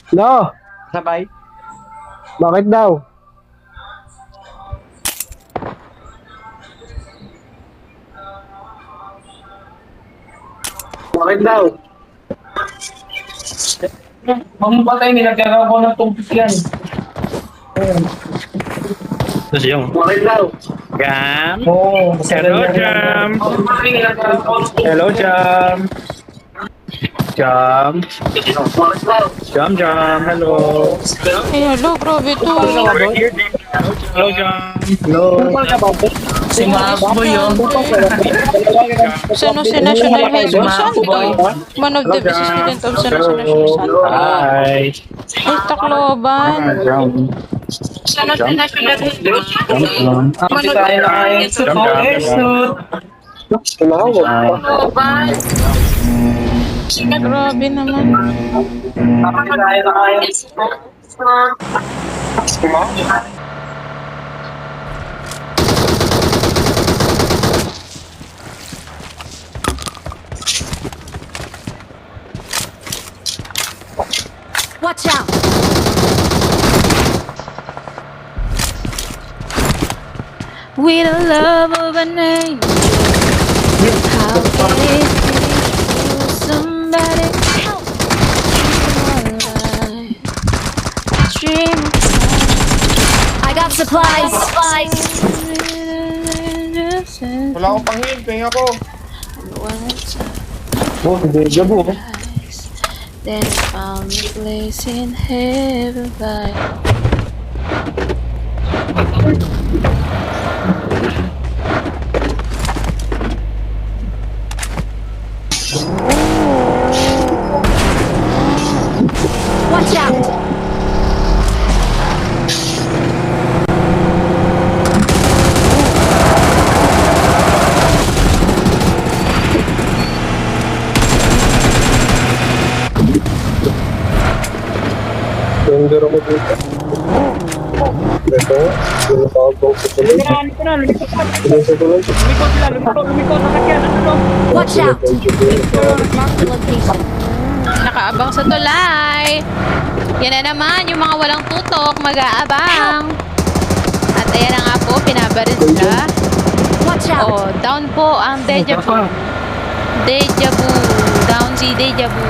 No, Sabay. bakit daw? Bakit daw? Mamubatay, nilagyan ako ng tubig yan. Terus yung Bakit daw? Jam. Oo. Hello, Jam. Mamubatay, nilagyan ako ng tubig. Hello, Jam. Jam. Bakit daw? Jam. Hello. Ay, hello, grabe to. We're here, Jam. Hello, Jam. Hello. Si Mapo yun. San Jose National High School, saan to? One of the best student of San Jose National, saan to? Hi. Ay, Tacloban. Jam. San Jose National High School. Jam. Kapit tayo na kayo. Suit. Tacloban. Grabe naman. Kapit tayo na kayo. Watch out! With the love of an angel, how can it feel somebody help me dream I got supplies! Wala akong panghin, pahinga ko. Oh, deja vu. Then I found a place in heaven by Watch out! Surrender ako dito. Ito, tinatawag ko sa tuloy. Tuloy sa tuloy. Watch out! Mark the location. nakaabang sa tulay. Yan na naman yung mga walang tutok, mag-aabang. At ayan na nga po, pinabaril sila. Watch out! Oh, down po ang Deja Vu. Deja Vu. Down si Deja Vu.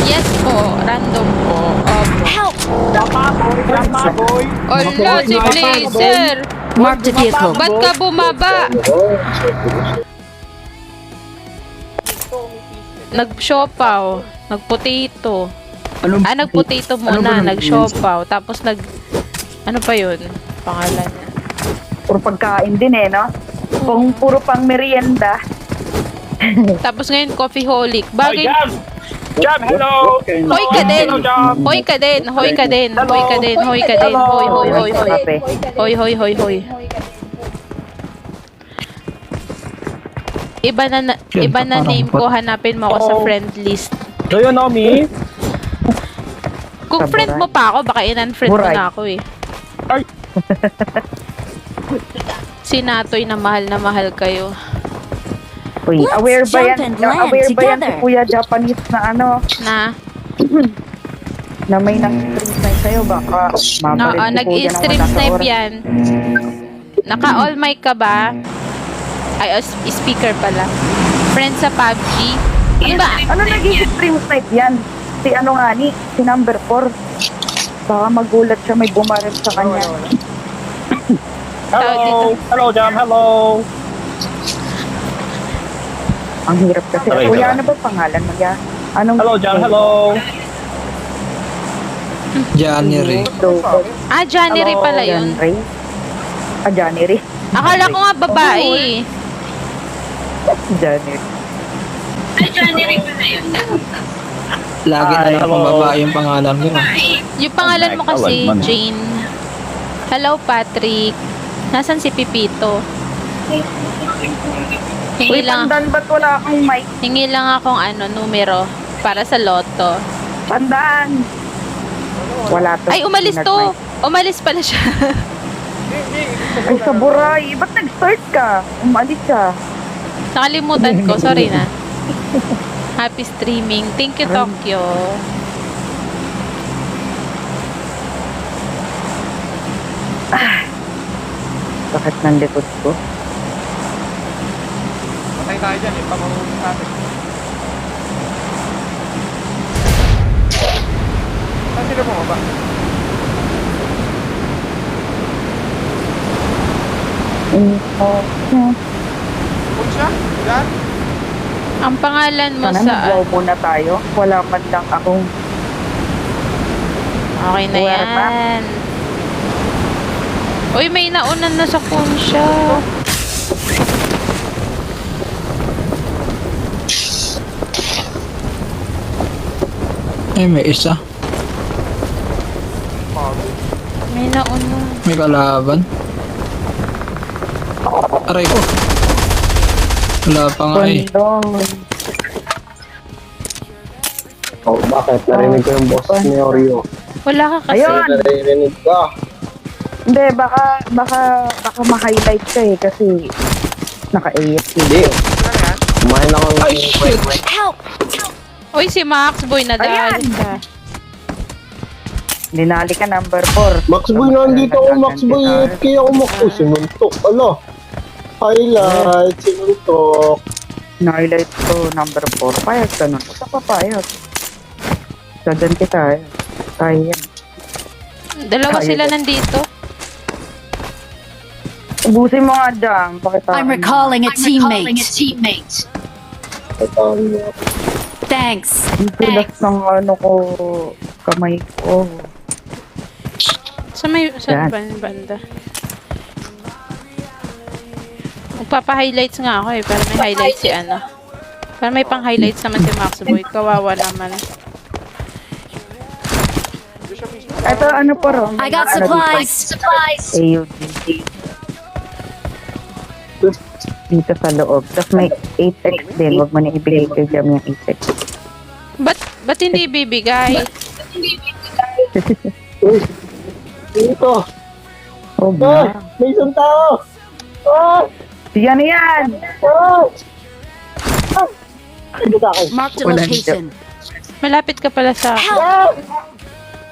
Yes po, random po. Opo. Help! Ala, si Blazer. Mark the vehicle. Ba't ka bumaba? Nag-siopaw. Nag-potato. Nag-potato muna. Nag-siopaw. Tapos ano pa yun? Pangalan niya. Puro pagkain din eh, no? Kung puro pang merienda. Tapos ngayon, coffeeholic. Bagay. Jam, hello. Hoy ka din. Hoy ka din. Hoy ka din. Hoy ka din. Hoy ka din. Hoy, hoy, hoy, hoy. Kape. Hoy, hoy, hoy, hoy. Iba na name ko, hanapin mo ako sa friend list. Do you know me? Kung friend mo pa ako, baka in-unfriend mo Buray. na ako eh. Ay. Si Natoy na mahal kayo. Uy, Let's aware ba yan? jump and land Aware ba yan si together. Kuya Japanese na ano? Na, Na may nang-stream snipe sa'yo? Baka no, mapalit si Kuya ng nag-stream wala sa snipe oras. yan. Naka-all mic ka ba? Ay, speaker pala. Friend sa PUBG. Ano ba? Ano naging stream snipe yan? Si ano nga ni? Si number 4. Baka magulat siya may bumaril sa kanya. Hello. Hello, Jam. Hello. Ang hirap kasi. Okay, Kuya, diba? ano ba pangalan mo yan? Anong Hello, Jam. Hello. January. Ah, January pala yun. January? Ah, January. Akala ko nga babae. January. Lagi na lang hello. babae yung pangalan mo. Yung pangalan mo kasi, Tawag man. Jane. Hello, Patrick. Nasaan si Pipito? Hingi Uy, lang, Pandan, ba't wala akong mic? hingi lang akong numero para sa loto. Pandan! Wala to. Ay, umalis to. Umalis pala siya. Ay, sa buray. Ba't nag-start ka? Umalis ka. Nakalimutan ko. Sorry na. Happy streaming. Thank you, Tokyo. Bakit ng likod ko? Patay tayo dyan eh. Pamahuli natin. Saan sila bumaba? Kung siya? Yan? Ang pangalan mo Sana sa... mag-wow muna tayo. Wala man lang akong... Okay na Where pa? yan. Uy, may naunan na sa phone siya. May isa. May nauna. May kalaban. Aray ko. Wala pa nga eh. Pandong. Oh, bakit? Narinig ko yung boss ni Oreo. Wala ka kasi. Ayun! Narinig ka. Hindi, baka ma-highlight ka eh kasi naka-AFK. Hindi. Saan yan? Kumain ako ng Help! Uy, si Max Boy na dahil Ayan! ka. Dinali ka number 4. Max Boy, nandito ako, Max Boy. AFK ako, Max Boy. Sinuntok. Ala. Highlight. Sinuntok. Na-highlight ko number 4. Payag ka nun. Basta papayag. Sadan kita eh. Kaya yan. Dalawa Ayun. sila nandito. Ubusin mo nga dyan. Pakita. I'm recalling a teammate. Tatawin niya. Thanks. Ang tulas ng ano ko, kamay ko. Sa may... Sa Yan. banda. Magpapa-highlights nga ako eh. Para may highlights si ano. Para may pang-highlights naman si Max Boy. Kawawa naman. Ito ano po ron? I got Ano supplies. dito? AUD. Dito sa loob. Tapos may 8x din. Huwag mo na ibigay kay Jam yung 8x. Ba't hindi bibigay? Uy. Dito. Oh, Ah, may isang tao. Ah. yan yan! Ano ka akin? Marked a Wala location. Malapit ka pala sa... Hello,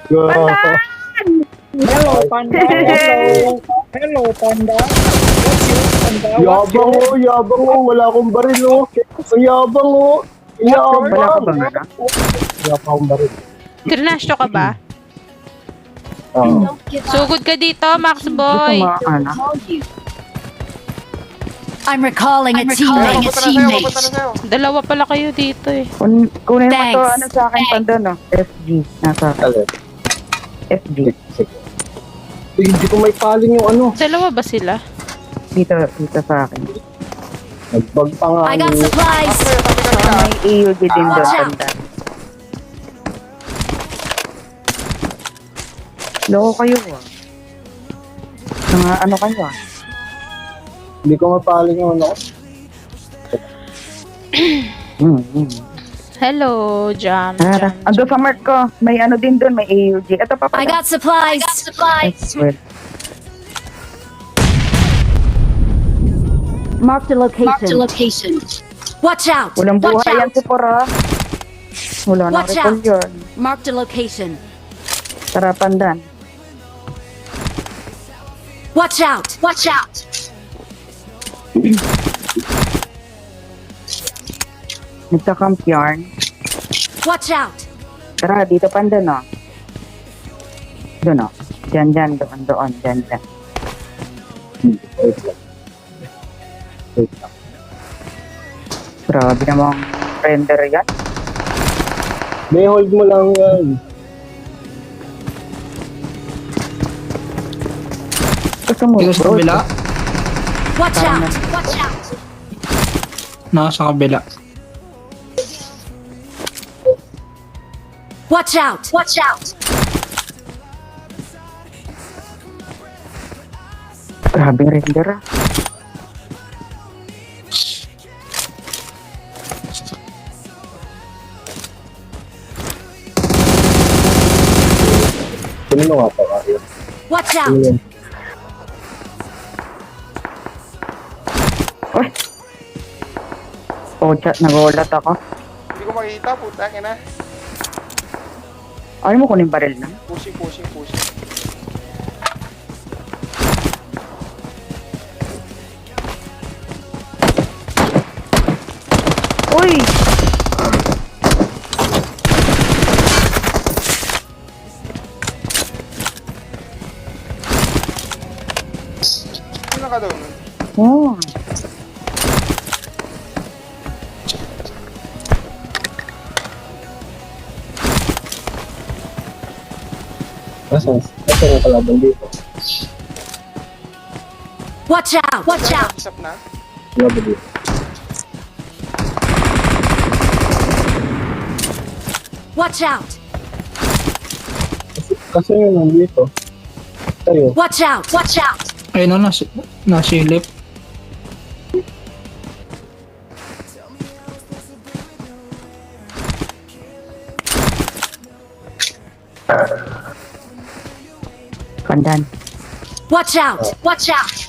Hello, Panda. Hello. Hello, Panda. What's your Panda? What's Yabang your... oh, yabang oh. Wala akong baril oh. Ang yabang oh. Yabang. Wala ka bang ano? Wala pa akong baril. Trinasyo ka ba? Ah. Sugod ka dito, Max Gusto Boy. mo ano? I'm recalling a Papunta na sa'yo, teammate. papunta na sa'yo. Dalawa pala kayo dito eh. Kunin mo to Thanks. ano sa akin panda no? FG. Nasa Alin? FG. Sige. Uy, hindi ko may paling yung ano. Dalawa ba sila? Dito sa akin. Nagbag pa nga. I got ni- supplies. Saka may AUD din doon Watch out. panda. Loko kayo ah. Mga ano kayo ah. Hindi ko mapaling yung ano. Hello, Jam. Tara. Ando sa mark ko. May ano din doon. May AUG. Ito pa I pala. got supplies. Well. Marked a location. Watch out. Walang buhay yan si Pora. Wala na Watch recall out. yun. Marked a location. Tara pandan. Watch out. Nagka-camp yarn. Watch out. Tara, dito pandan no. Doon no. Diyan, doon. Diyan. Wait lang. Wait lang. Grabe namang render yan. May hold mo lang yan. Gusto mo, Dito sa bro? kabila. Watch Tama. out. Nasa kabila. Watch out. Grabe render ah. Kanino nga pa kayo? Watch Ano out! yun? Uy! Oh, chat, nagulat ako. Hindi ko makikita, puta, ina. Ayaw mo kunin baril na? Pushing. Uy! Ano ka daw nun? Oh. Nasaan ang kalaban dito? Watch out! Watch out! Isap na? Kalaban dito. Watch out! Kasi yun nandito. Tayo. Watch out! Watch out! Ayun na, nasilip. Pandan. Watch out! Watch out!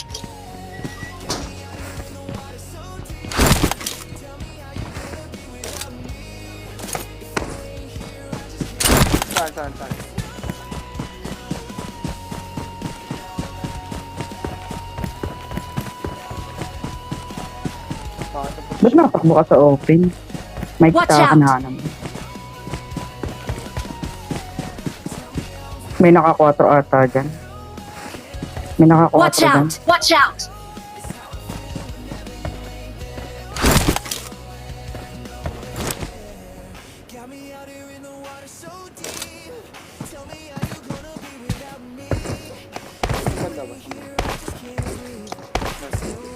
Saan? Ba't natakbo ka sa open? May Watch kita ka out. na naman. May naka-4 ata dyan. May naka-4 Watch dyan. out! Watch out!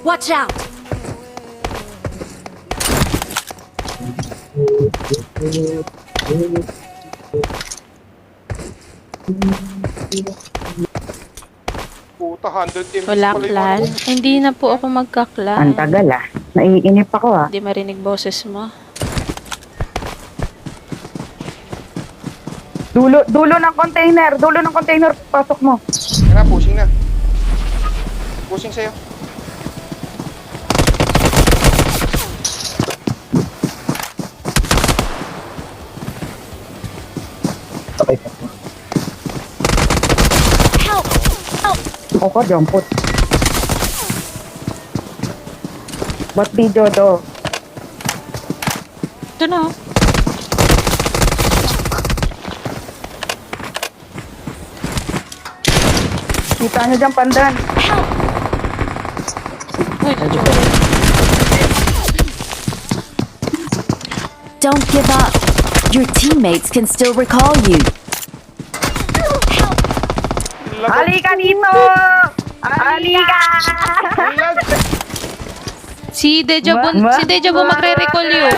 Watch out! Puta, 100 Wala pala yung clan. ano ko. Hindi na po ako Ang magka-clan. tagal ah. Naiinip ako ah. Hindi marinig boses mo. Dulo ng container. Dulo ng container. Pasok mo. Kaya pushing na. Pushing sa'yo. Sakay ka. Help! Help! Ako ka, jumpot. Ba't video to? Ito na. Kita nyo dyan, pandan. Uy, Don't give up. Your teammates can still recall you. Halika dito! Halika! si Dejavu magre-recall yun.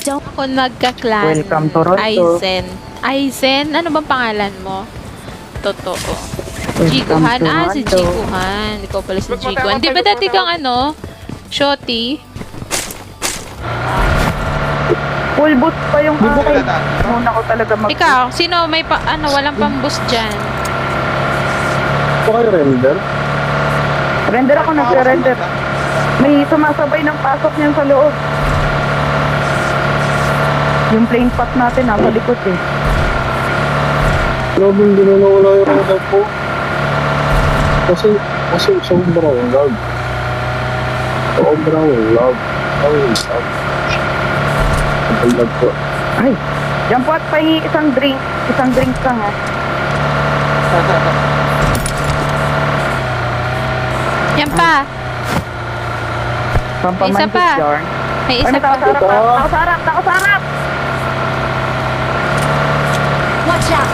Don't Ako magka-clan. Welcome to Toronto. Aizen, ano bang pangalan mo? Totoo. Welcome Jiguhan. to Si Toronto. Jiguhan. Ikaw pala si Jiguhan. Di ba dati kang ano? Shotty? Full boot pa yung akin. Wala na. Muna ko talaga mag- Ikaw, sino may walang pang-boost dyan? Ito kayo render? Render ako, nagre-render. May sumasabay ng pasok niyan sa loob. Yung plane pack natin nasa likod eh. Grabe hindi na nawala yung render ko. Kasi sobrang lag. Sobrang lag. Ang lag ko. Ay, yan po at pahingi isang drink. Isang drink ka nga. Yan pa. Pampamantis Isa pa. yarn. May Ay, isa may tao sa pa. harap. Tao sa harap. Tao sa harap. watch out!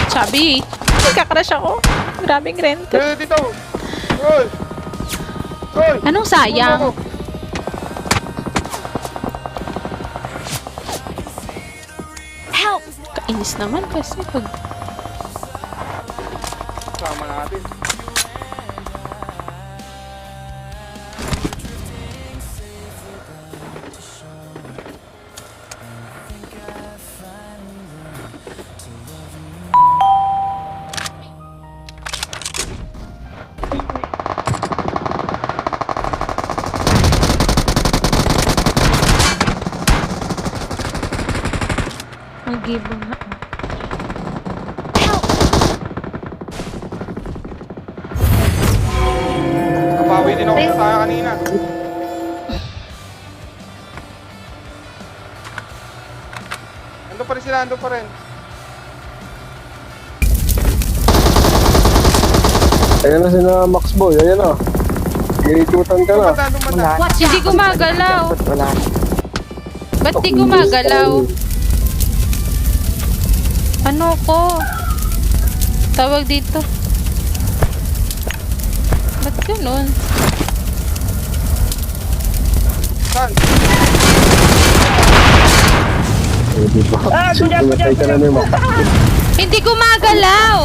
Sabi, nagka-crush ako. Grabing rento. Dito! Uy! Uy! Anong sayang? Help! Kainis naman kasi pag Sama natin. Mag-gibo nga. Nabawi din ako sa tayo kanina. Ando pa rin sila, ando pa rin. Ayan na sila Max Boy, ayan na. May ikutan ka na. Ando man Wala na. na. Hindi gumagalaw. Wala na. Ba't di gumagalaw? Ano ko? Tawag dito. Ba't ganun? Saan? Eh, di ba? Pumatay ka na ni Max. Hindi gumagalaw!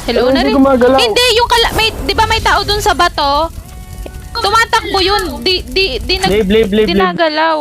Hello Ano na hindi rin? gumagalaw? Hindi, yung may, di ba may tao dun sa bato? Tumatakbo yun. Di Blib. dinagalaw.